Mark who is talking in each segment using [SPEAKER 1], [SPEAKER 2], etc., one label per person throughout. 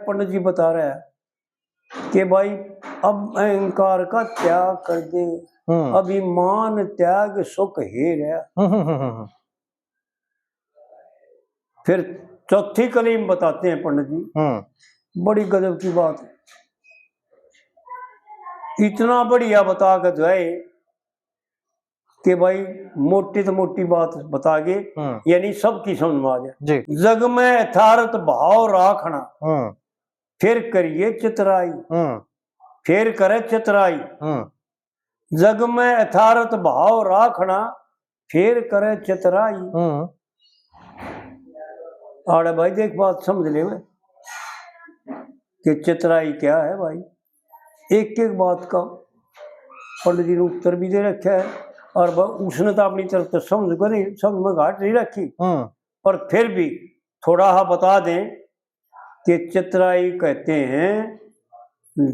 [SPEAKER 1] पंडित जी बता रहा है कि भाई अब अहंकार का त्याग कर दे, अभिमान त्याग सुख ही रहा। फिर चौथी कलीम बताते हैं पंडित जी, बड़ी गजब की बात है। इतना बढ़िया बता कर जो है कि भाई मोटी तो मोटी बात बता के यानी सबकी समझ में आ जाए। जग में यथार्थ भाव राखना, फिर करिए चितराई, फिर करे चितराई। जग में यथार्थ भाव राखना, फिर करे चितराई। आड़े भाई देख बात समझ ले कि चितराई क्या है भाई। एक एक बात का पंडित जी ने उत्तर भी दे रखा है और उसने तो अपनी तरफ से समझ में घाट नहीं रखी, पर फिर भी थोड़ा हा बता दें कि चितराई कहते हैं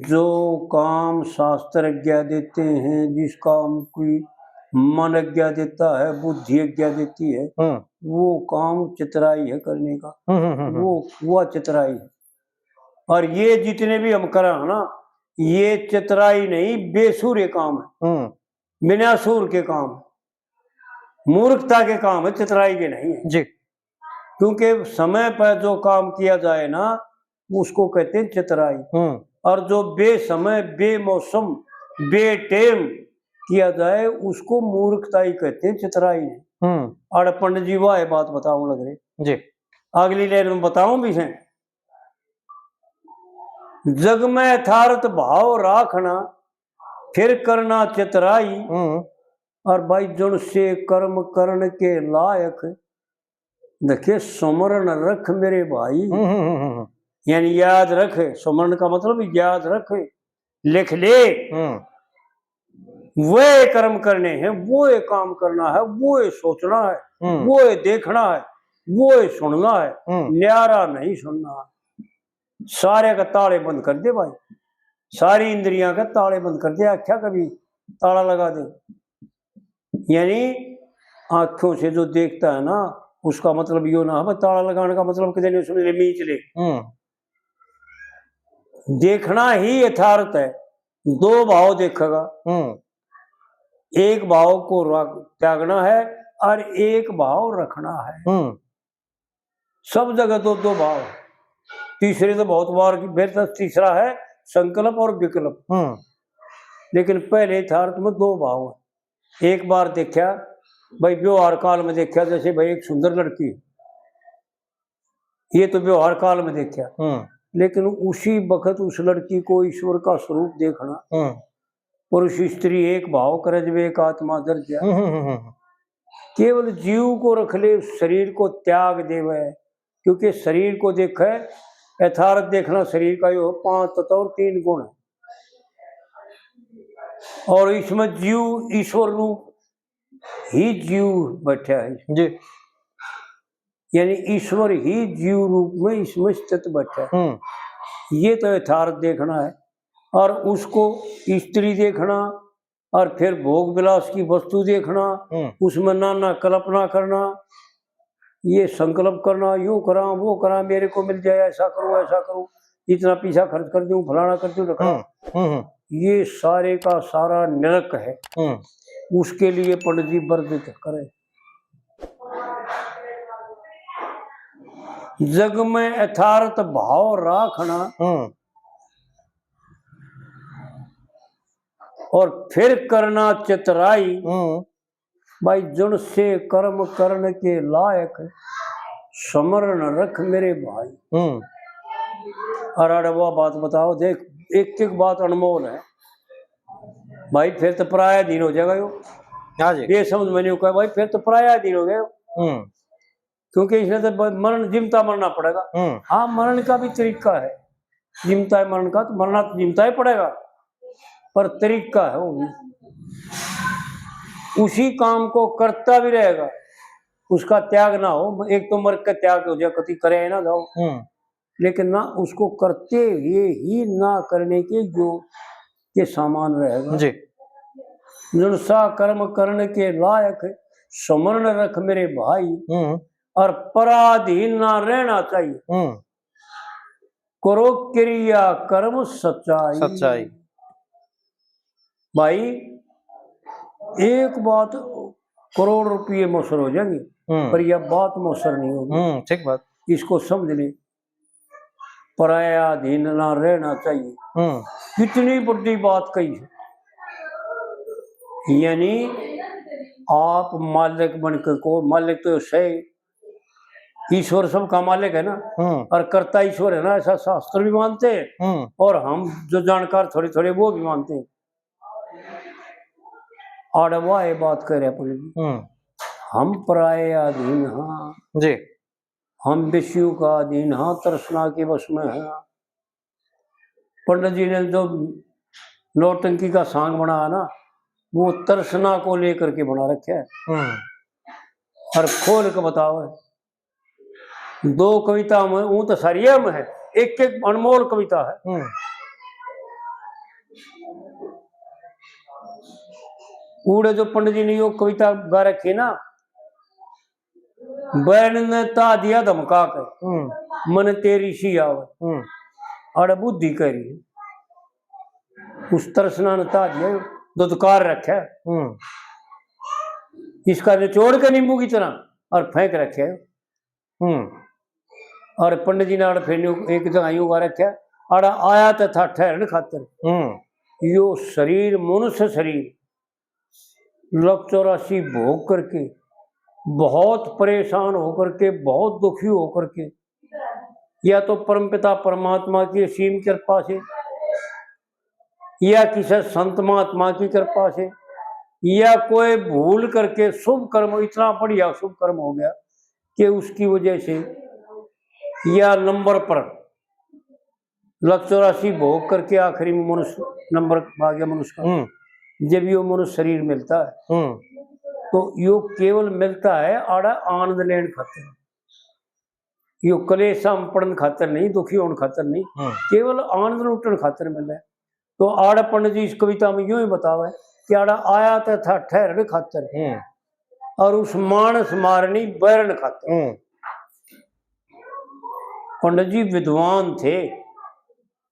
[SPEAKER 1] जो काम शास्त्र आज्ञा देते हैं, जिस काम की मन आज्ञा देता है, बुद्धि आज्ञा देती है, वो काम चितराई है करने का। वो चितराई है। और ये जितने भी हम करा ना, ये चितराई नहीं बेसूर काम है, बिना सूर के काम, मूर्खता के काम है, चितराई के नहीं है जी। क्योंकि समय पर जो काम किया जाए ना उसको कहते हैं चितराई, और जो बेसमय बेमौसम बेटेम किया जाए उसको मूर्खता ही कहते हैं, चितराई नहीं। और पंडित जी वाह बात बताऊं लग रहे जी, अगली लाइन में बताऊं भी है। जग में यथार्थ भाव राखना, फिर करना चितराई। और भाई जुन से कर्म करने के लायक, देखिए सुमरण रख मेरे भाई, यानी याद रखे। सुमरण का मतलब याद रखे, लिख ले। वो कर्म करने हैं, वो काम करना है, वो सोचना है, वो देखना है, वो सुनना है, न्यारा नहीं सुनना है। सारे का ताले बंद कर दे भाई, सारी इंद्रियां का ताले बंद कर दे। आख्या कभी ताला लगा दे, यानी आंखों से जो देखता है ना उसका मतलब यो ना है ताला लगाने का मतलब किसी ने सुन ले मीच ले। देखना ही यथार्थ है। दो भाव देखेगा, एक भाव को त्यागना है और एक भाव रखना है। सब जगह दो दो भाव, तीसरे तो बहुत बार की बेहतर तीसरा है संकल्प और विकल्प, लेकिन पहले यथार्थ में दो भाव है। एक बार देखा भाई व्यवहार काल में देखा, जैसे भाई एक सुंदर लड़की, ये तो व्यवहार काल में देखा, लेकिन उसी वक्त उस लड़की को ईश्वर का स्वरूप देखना, पुरुष स्त्री एक भाव करे जब एक आत्मा दर्जा, केवल जीव को रख ले, शरीर को त्याग देवे। क्योंकि शरीर को देखे यथार्थ देखना, शरीर का यो 5 तत्व और 3 गुण है, और इसमें जीव ईश्वर रूप ही जीव बैठा है जी, यानी ईश्वर ही जीव रूप में इसमें स्थित बैठा है। ये तो यथार्थ देखना है। और उसको स्त्री देखना और फिर भोग विलास की वस्तु देखना, उसमें नाना कल्पना करना, ये संकल्प करना, यूं करा वो करा, मेरे को मिल जाए, ऐसा करूं, इतना पैसा खर्च कर दूं, फलाना कर दूं, रखना। ये सारे का सारा नरक है। उसके लिए पंडित जी वर्णित करें, जग में यथार्थ भाव राखना, और फिर करना चितराई। भाई जुन से कर्म करने के लायक, स्मरण रख मेरे भाई। अरे वो बात बताओ, देख एक एक बात अनमोल है भाई। फिर तो परायाधीन हो जाएगा यो, ये समझ में नहीं कहा भाई, फिर तो परायाधीन हो गए। क्योंकि इसमें तो मरण जिमता मरना पड़ेगा। हाँ, मरण का भी तरीका है, जिमता है मरण का, तो मरना तो जिमता ही पड़ेगा, पर तरीका है वो भी। उसी काम को करता भी रहेगा, उसका त्याग ना हो। एक तो मर का त्याग हो जाए, कति करे ना जाओ, लेकिन ना उसको करते हुए ही ना करने के जो के सामान रहेगा जी। सा कर्म करने के लायक, स्मरण रख मेरे भाई, और पराधीन ना रहना चाहिए। करो क्रिया कर्म सच्चाई।
[SPEAKER 2] सच्चाई।
[SPEAKER 1] भाई एक बात करोड़ रुपये मौसर हो जाएंगे, पर यह बात मौसर नहीं होगी।
[SPEAKER 2] ठीक बात।
[SPEAKER 1] इसको समझ ले, पराया अधीन ना रहना चाहिए। कितनी बड़ी बात कही है। यानी आप मालिक बनकर को, मालिक तो सही, ईश्वर सबका मालिक है ना, और कर्ता ईश्वर है ना, ऐसा शास्त्र भी मानते हैं और हम जो जानकार थोड़े थोड़े वो भी मानते हैं। आड़वा ये बात कह रहे अपन, हम पराये अधीन हाँ
[SPEAKER 2] जी, हम
[SPEAKER 1] विषयों का अधीन हाँ, तृष्णा के वश में है। पंडित जी ने जो नौटंकी का सांग बनाया ना, वो तृष्णा को लेकर के बना रखे है। और खोल के बताओ, दो कविता में वो तो सारिया में है, एक एक अनमोल कविता है। उड़े जो पंडित जी ने यो कविता गा रखी ना, बैन ने ता दिया धमका के मन तेरी सी आवे, अड़ बुद्धि करी उस तृष्णा ने ता दिया दुदकार रखे, इसका निचोड़ के नींबू की तरह और फेंक रखे। और पंडित जी ने अड़ फिर एक जगह यूं गा रखे, अड़ आया तो था ठहरन खातर, यो शरीर मनुष्य शरीर 184 भोग करके, बहुत परेशान होकर के, बहुत दुखी होकर के, या तो परमपिता परमात्मा की असीम कृपा से, या किसी संत महात्मा की कृपा से, या कोई भूल करके शुभ कर्म, इतना बढ़िया शुभ कर्म हो गया कि उसकी वजह से, या नंबर पर 184 भोग करके आखिरी में मनुष्य नंबर आ गया मनुष्य का, जब यो मनुष्य शरीर मिलता है तो यो केवल मिलता है आड़ा आनंद लेने खातिर, यो कलेशम पड़न खातिर नहीं, दुखी होने खातिर नहीं, केवल आनंद लूटन खातिर मिले। तो आड़ा पंडित जी इस कविता में यूं ही बतावे कि आड़ा आया तो था ठहरन खातिर और उस मानस मारनी बैरन खातिर। पंडित जी विद्वान थे,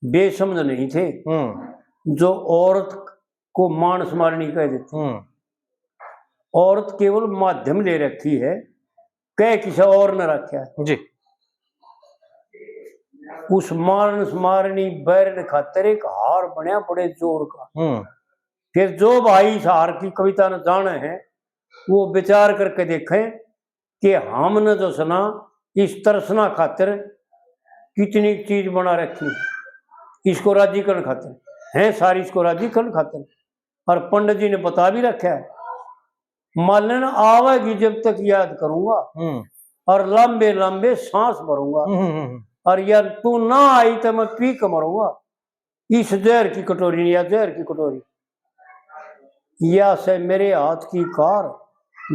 [SPEAKER 1] बेसमझ नहीं थे, जो औरत को मानस मारनी कह देते। औरत केवल माध्यम ले रखी है, कह किसी और न रखा है जी। उस मानस मारनी बैरन खातिर एक हार बनया बड़े जोर का। फिर जो भाई इस हार की कविता न जाने हैं वो विचार करके देखें कि हमने जो सुना इस तृष्णा खातिर कितनी चीज बना रखी, इसको राजी करने खातिर है, सारी इसको राजी करने खातिर। और पंडित जी ने बता भी रखा है, मालन आवेगी जब तक याद करूंगा और लंबे लंबे सांस भरूंगा, और यार तू ना आई तो मैं पी के मरूंगा इस जहर की कटोरी, या जहर की कटोरी, या से मेरे हाथ की कार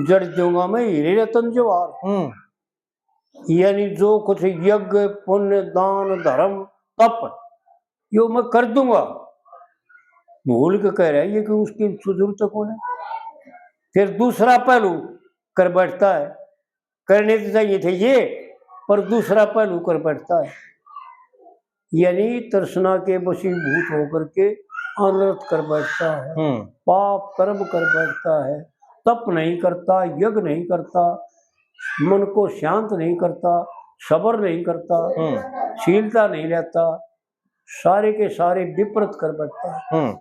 [SPEAKER 1] जड़ दूंगा मैं हीरे रतन जवाहर। यानी जो कुछ यज्ञ पुण्य दान धर्म तप यो मैं कर दूंगा। भूल के कह रहा है ये कि उसकी जरूरत कौन है। फिर दूसरा पहलू कर बैठता है, करने तो चाहिए थे ये, पर दूसरा पहलू कर बैठता है, यानी तृष्णा के वशीभूत होकर के अनर्थ कर बैठता है, पाप कर्म कर बैठता है, तप नहीं करता, यज्ञ नहीं करता, मन को शांत नहीं करता, सब्र नहीं करता, शीलता नहीं रहता, सारे के सारे विपरीत कर बैठता है।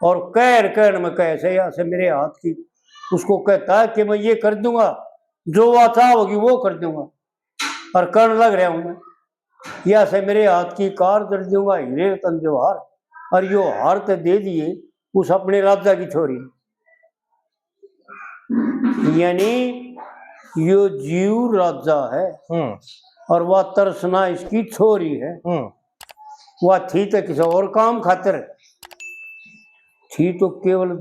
[SPEAKER 1] और कहर में कैसे या से मेरे हाथ की, उसको कहता है कि मैं ये कर दूंगा, जो वाचा होगी वो कर दूंगा, और करने लग रहा हूं मैं, या से मेरे हाथ की कार जड़ दूंगा हीरे रतन जवाहर, और यो हार तो दे दिए उस अपने राजा की छोरी। यानी यो जीव राजा है और वह तृष्णा इसकी छोरी है। वह थी तो किसी और काम खातिर थी, तो केवल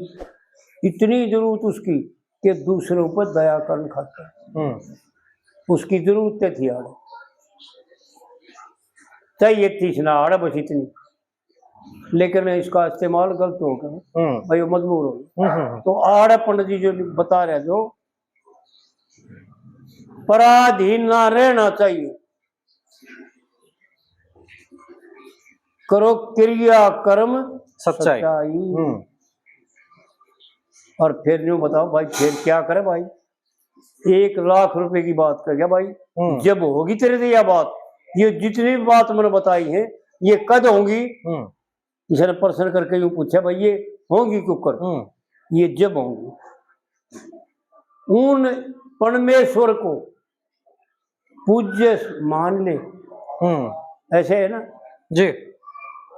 [SPEAKER 1] इतनी जरूरत उसकी कि दूसरों पर दया करने खातिर उसकी जरूरत थी। आड़ चाहिए थी ना आड़ बस इतनी, लेकिन इसका इस्तेमाल गलत हो गया भाई, वो मजबूर हो गया। तो आड़ पंडित जी जो बता रहे जो पराधीन ना रहना चाहिए, करो क्रिया कर्म
[SPEAKER 3] सच्चाई।
[SPEAKER 1] और फिर यूं बताओ भाई, फिर क्या करे भाई? 1 लाख रुपए की बात कर गया भाई। जब होगी तेरे से यह बात, ये जितनी भी बात मैंने बताई है ये कद होंगी? किसी ने प्रश्न करके यूं पूछा भाई ये होंगी कुकर? ये जब होंगी। उन परमेश्वर को पूज्य मान ले, ऐसे है ना
[SPEAKER 3] जी।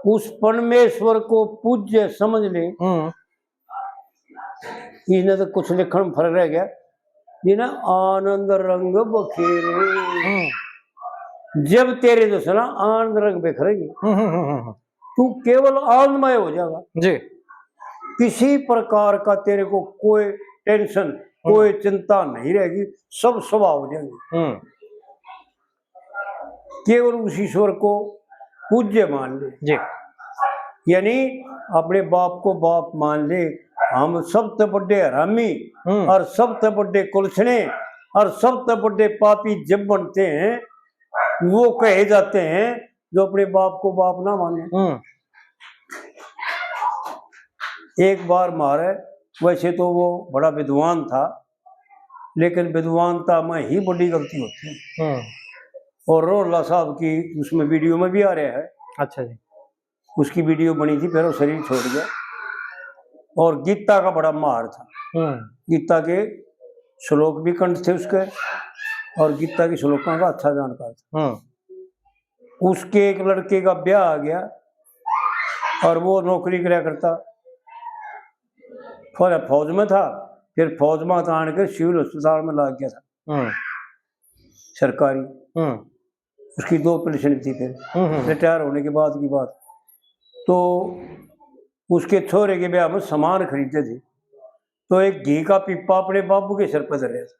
[SPEAKER 1] उस परमेश्वर को पूज्य समझ ले। इसने तो कुछ लिखण में फर्क रह गया। ये ना आनंद रंग बखेरे, जब तेरे जो है ना आनंद रंग बिखरेंगे तू केवल आनंदमय हो जाएगा
[SPEAKER 3] जी।
[SPEAKER 1] किसी प्रकार का तेरे को कोई टेंशन, कोई चिंता नहीं रहेगी, सब स्वभाव हो जाएंगे। केवल उस ईश्वर को पूज्य मान ले
[SPEAKER 3] जी।
[SPEAKER 1] यानी अपने बाप को बाप मान ले। हम सबसे बड़े हरामी और सबसे बड़े कुलछने और सबसे बड़े पापी जब बनते हैं वो कहे जाते हैं जो अपने बाप को बाप ना माने। एक बार मारे, वैसे तो वो बड़ा विद्वान था, लेकिन विद्वानता में ही बड़ी गलती होती है। और रोहल्ला साहब की उसमें वीडियो में भी आ रहा है।
[SPEAKER 3] अच्छा जी।
[SPEAKER 1] उसकी वीडियो बनी थी, फिर वो शरीर छोड़ गया। और गीता का बड़ा मार था। गीता के श्लोक भी कंठ थे उसके, और गीता के श्लोकों का अच्छा जानकार था। उसके एक लड़के का ब्याह आ गया और वो नौकरी किया करता, फौज में था। फिर फौज में आने के सिविल अस्पताल में लग गया था सरकारी। उसकी 2 पेंशन थी। फिर रिटायर होने के बाद की बात, तो उसके छोरे के ब्याह में सामान खरीदते थे, तो एक घी का पिप्पा अपने बाबू के सर पर धर रहा था,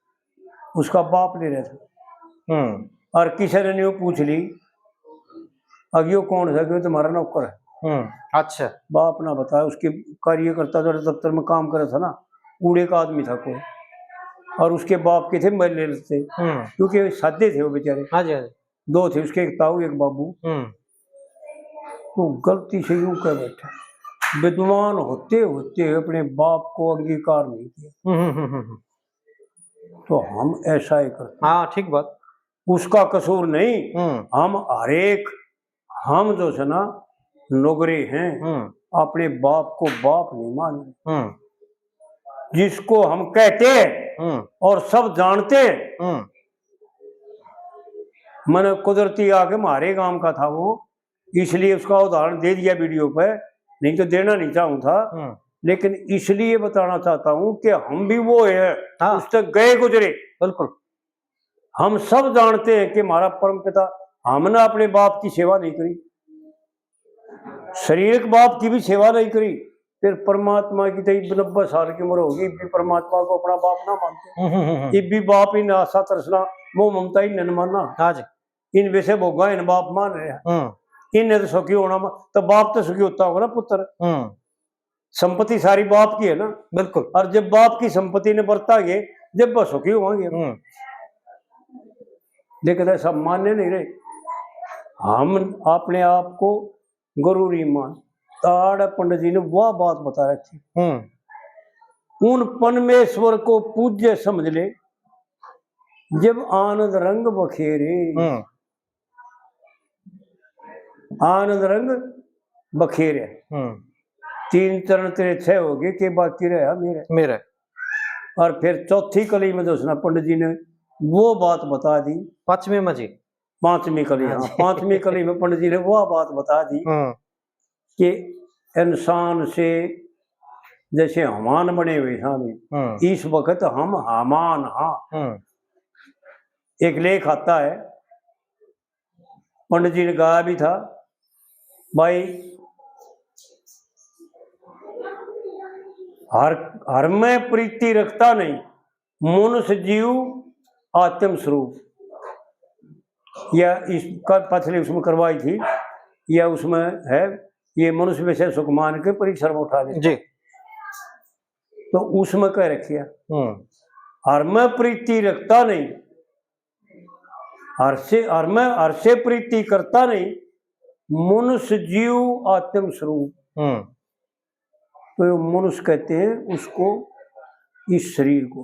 [SPEAKER 1] उसका बाप ले रहा था। और किसी ने न्यू पूछ ली अगियो कौन सा, क्यों तुम्हारा नौकर है।
[SPEAKER 3] अच्छा।
[SPEAKER 1] बाप ना बताया, उसके कार्यकर्ता जो दफ्तर में काम कर रहा था ना, कूड़े का आदमी था कोई, और उसके बाप के थे मरने थे, क्योंकि सादे थे वो बेचारे।
[SPEAKER 3] हाँ जी, हाँ जी।
[SPEAKER 1] 2 थे उसके, एक ताऊ एक बाबू। तो गलती से यूं कह बैठा, विद्वान होते होते अपने बाप को अंगीकार नहीं किया। तो हम ऐसा ही करते।
[SPEAKER 3] हाँ ठीक बात।
[SPEAKER 1] उसका कसूर नहीं। हम हरेक, हम जो है ना नौकरी हैं, अपने बाप को बाप नहीं माने। जिसको हम कहते और सब जानते। मैंने कुदरती आके हमारे गांव का था वो, इसलिए उसका उदाहरण दे दिया वीडियो पे, नहीं तो देना नहीं चाहूँ था, लेकिन इसलिए बताना चाहता हूँ कि हम भी वो है। हाँ। उस तक गए गुजरे। बिल्कुल। हम सब जानते हैं कि हमारा परम पिता, हमने अपने बाप की सेवा नहीं करी, शारीरिक बाप की भी सेवा नहीं करी, फिर परमात्मा की तो 90 साल की उम्र होगी, भी परमात्मा को अपना बाप ना मानते। भी बाप इन आशा तरसना वो ममता ही न मानना। हाँ जी। इन वैसे भोगा इन बाप मान रहे हैं, इन तो सुखी होना, तो बाप तो सुखी होता होगा ना पुत्र। संपत्ति सारी बाप की है ना। बिल्कुल। और जब बाप की संपत्ति ने बरता गए, जब बस सुखी होंगे। लेकिन ऐसा मानने नहीं रहे। हम अपने आप को गुरु नहीं मान। ताड़ पंडित जी ने वह बात बता रखी, उन परमेश्वर को पूज्य समझ ले, जब आनंद रंग बखेरे। आनंद रंग बखेरे। 3 चरण तेरे 6 हो गए, के बाकी रहा मेरे। और फिर चौथी कली में दोस्तना पंडित जी ने वो बात बता दी। 5वीं में जी, 5वीं कली। हाँ, 5वीं कली में पंडित जी ने वो बात बता दी कि इंसान से जैसे हमान बने हुए हमें, इस वक्त हम हमान। हाँ, एक लेख आता है, पंडित जी ने गाया भी था, भाई हर में प्रीति रखता नहीं, मनुष्य जीव आत्म स्वरूप। या इसका पथली उसमें करवाई थी, या उसमें है, ये मनुष्य वैसे सुख मान के परीक्षा में उठा ले जी, तो उसमें कह रखिया हर में प्रीति रखता नहीं, हर से प्रीति करता नहीं, मनुष्य जीव आत्म स्वरूप। तो ये मनुष्य कहते हैं उसको, इस शरीर को,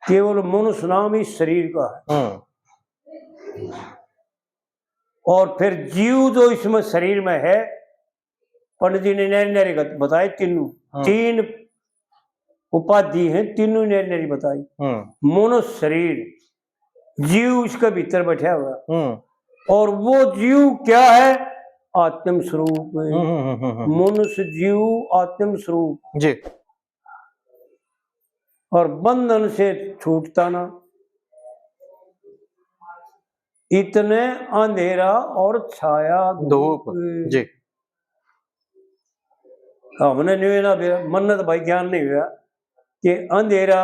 [SPEAKER 1] केवल मनुष्य नाम इस शरीर का है। और फिर जीव जो इसमें शरीर में है, पंडित जी ने नैरी नैरी बताए, तीन उपाधि हैं, तीनों नैरी नैरी बताई। मनुष्य शरीर, जीव इसके भीतर बैठा हुआ, और वो जीव क्या है? आत्म स्वरूप। मनुष्य जीव आत्म स्वरूप जी। और बंधन से छूटता ना, इतने अंधेरा और छाया धूप जी। हमने नहीं ना मन्नत भाई ज्ञान नहीं हुआ कि अंधेरा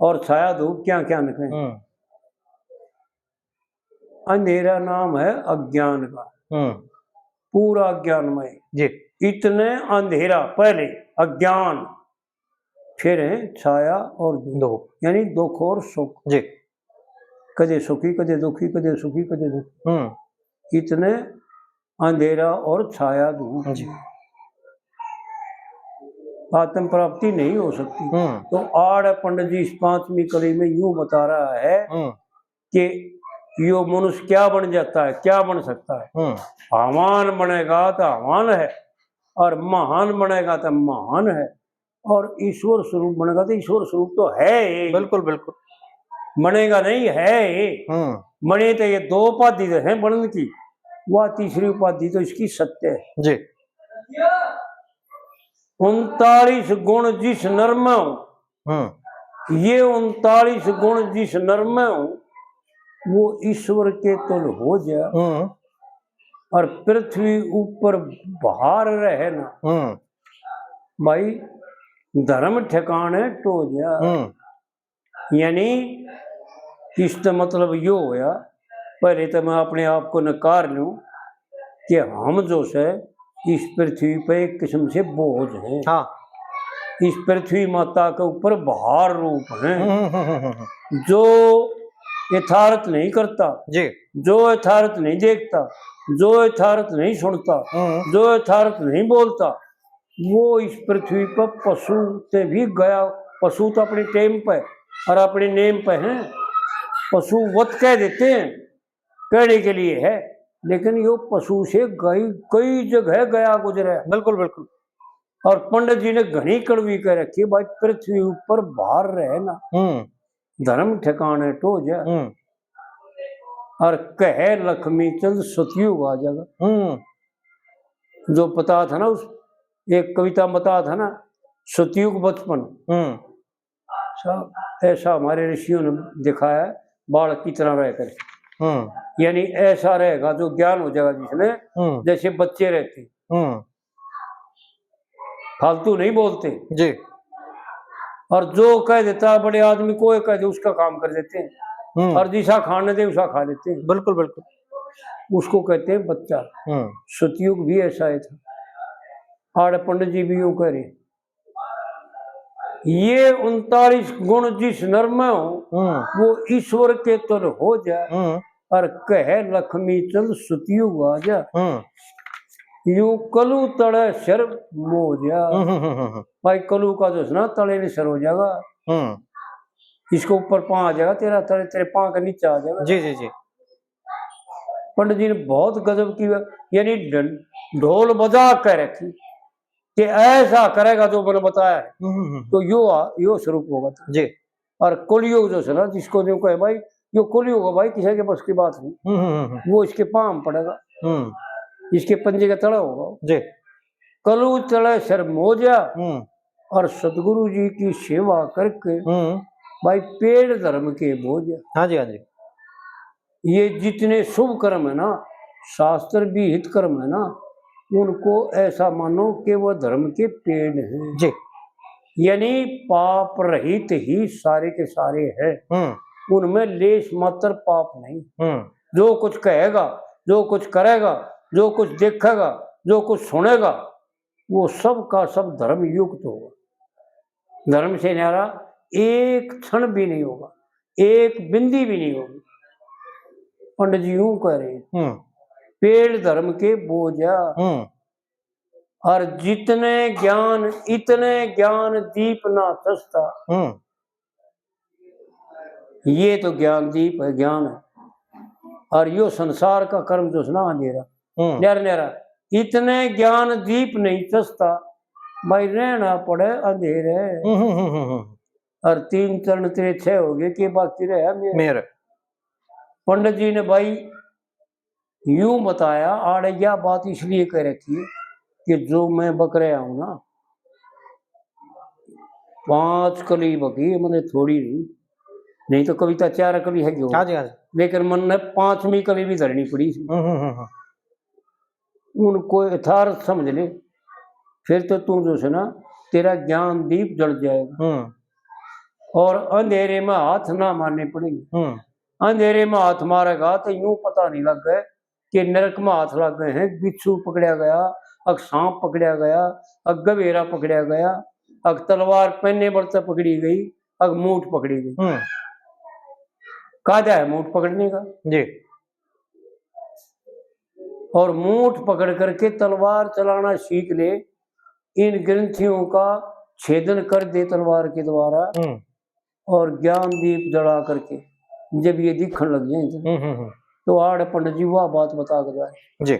[SPEAKER 1] और छाया धूप क्या क्या निकले। अंधेरा नाम है अज्ञान का, पूरा अज्ञानमय जी। इतने अंधेरा, पहले अज्ञान, फिर है छाया और धूप, यानी दुख और सुख जी। कदे सुखी कदे दुखी, कदे सुखी कदे दुखी, इतने अंधेरा और छाया धूप जी। आत्म प्राप्ति नहीं हो सकती। तो आड़ पंडित जी इस 5वीं कड़ी में यूं बता रहा है कि यो मनुष्य क्या बन जाता है, क्या बन सकता है? हवान बनेगा तो हवान है, और महान बनेगा तो महान है, और ईश्वर स्वरूप बनेगा तो ईश्वर स्वरूप तो है। बिल्कुल बिल्कुल, बनेगा नहीं है। बने तो ये 2 उपाधि है बनने की, वह तीसरी उपाधि तो इसकी सत्य है जी। 39 गुण जिस नर में हूं, ये 39 गुण जिस नर में हूं, वो ईश्वर के तुल हो जा, और पृथ्वी ऊपर बाहर रहे ना भाई, धर्म ठिकाने तो जा। यानी इसका मतलब यो होया, पहले तो मैं अपने आप को नकार लूं कि हम जो से इस पृथ्वी पे एक किस्म से बोझ हैं। हाँ। इस पृथ्वी माता के ऊपर बाहर रूप हैं, जो यथार्थ नहीं करता जी, जो यथार्थ नहीं देखता, जो यथार्थ नहीं सुनता, जो यथार्थ नहीं बोलता, वो इस पृथ्वी पर पशु से भी गया। पशु तो अपने टेम पे और अपने नेम पे हैं, पशु वत कह देते हैं, कहने के लिए है, लेकिन यो पशु से कई जगह गया गुजरा। बिल्कुल बिल्कुल। और पंडित जी ने घनी कड़वी कह रखी, भाई पृथ्वी ऊपर बाहर रहे ना, धर्म ठिकाने तो जा। और कहे लक्ष्मी चंद सतयुग आ जाएगा। जो पता था ना, उस एक कविता बता था ना, सतयुग बचपन, ऐसा हमारे ऋषियों ने दिखाया है, बालक की तरह रहकर। यानी ऐसा रहेगा जो ज्ञान हो जाएगा जिसमें, जैसे बच्चे रहते, फालतू नहीं बोलते जी, और जो कह देता बड़े आदमी को कह दे उसका काम कर देते हैं, और जिसा खाने दे उसा खा लेते हैं। बिल्कुल बिल्कुल, उसको कहते हैं बच्चा। सतयुग भी ऐसा ही था। आड़ पंडित जी भी यूं कह रहे, ये 39 गुण जिस नर में हो, वो ईश्वर के तुल हो जा, और कहे लक्ष्मी चंद सतयुग आ जा। यूं कलू तड़े शर मोजा। भाई कलू का जो ना तड़े ने सर हो जाएगा, इसको ऊपर पांव आ जाएगा, तेरा तड़े तेरे पांव का नीचे आ जाएगा जी जी जी। पंडित जी ने बहुत गजब की, यानी ढोल बजा कर रखी कि ऐसा करेगा जो मैंने बताया है, तो यो स्वरूप होगा जी। और कलयुग जो है ना, जिसको जो कहे भाई यो कलयुग होगा, भाई किसी के बस की बात नहीं, वो इसके पांव पड़ेगा, इसके पंजे का तड़ा होगा जी। कलु तड़े सर मोजा, और सतगुरु जी की सेवा करके भाई पेड़ धर्म के बोझ। हाँ जी हाँ जी। ये जितने शुभ कर्म है ना, शास्त्र विहित कर्म है ना, उनको ऐसा मानो कि वह धर्म के पेड़ हैं जी। यानी पाप रहित ही सारे के सारे हैं, उनमें लेश मात्र पाप नहीं। जो कुछ कहेगा, जो कुछ करेगा, जो कुछ देखेगा, जो कुछ सुनेगा, वो सब का सब धर्म युक्त होगा। धर्म से न्यारा एक क्षण भी नहीं होगा, एक बिंदी भी नहीं होगी। पंडित जी यूं कह रहे हैं, पेड़ धर्म के बोझा, और जितने ज्ञान इतने ज्ञान दीप ना सस्ता। ये तो ज्ञान दीप है, ज्ञान है। और यो संसार का कर्म जो सुना अंधेरा, न्यारा न्यारा इतने ज्ञान दीप नहीं सस्ता, भाई रहना पड़े अंधेरे। और 3 चरण तेरे 6 हो गए कि बाकी रहा मेरे। पंडित जी ने भाई यूं बताया, आड़िया बात इसलिए कह रखी है कि जो मैं बक रहा हूं ना, 5 कली बकी, मैंने थोड़ी नहीं तो कविता 4 कली है क्यों, लेकिन मन ने 5वीं कली भी धरनी पड़ी। उनको यथार्थ समझ ले, फिर तो तू जो है ना तेरा ज्ञान दीप जल जाएगा। और अंधेरे में हाथ ना मारने पड़ेंगे। अंधेरे में हाथ मारेगा तो यूं पता नहीं लग गए कि नरक में हाथ लग गए हैं, बिच्छू पकड़ा गया, अग सांप पकड़ा गया, अग गवेरा पकड़ा गया, अग तलवार पहने बढ़ते पकड़ी गई, अग मूठ पकड़ी गई। कायदा है मूठ पकड़ने का जी, और मूठ पकड़ करके तलवार चलाना सीख ले, इन ग्रंथियों का छेदन कर दे तलवार के द्वारा, और ज्ञान दीप जला करके जब ये दिखने लग जाए तो आड़ पंडित जी वह बात बता कर जी।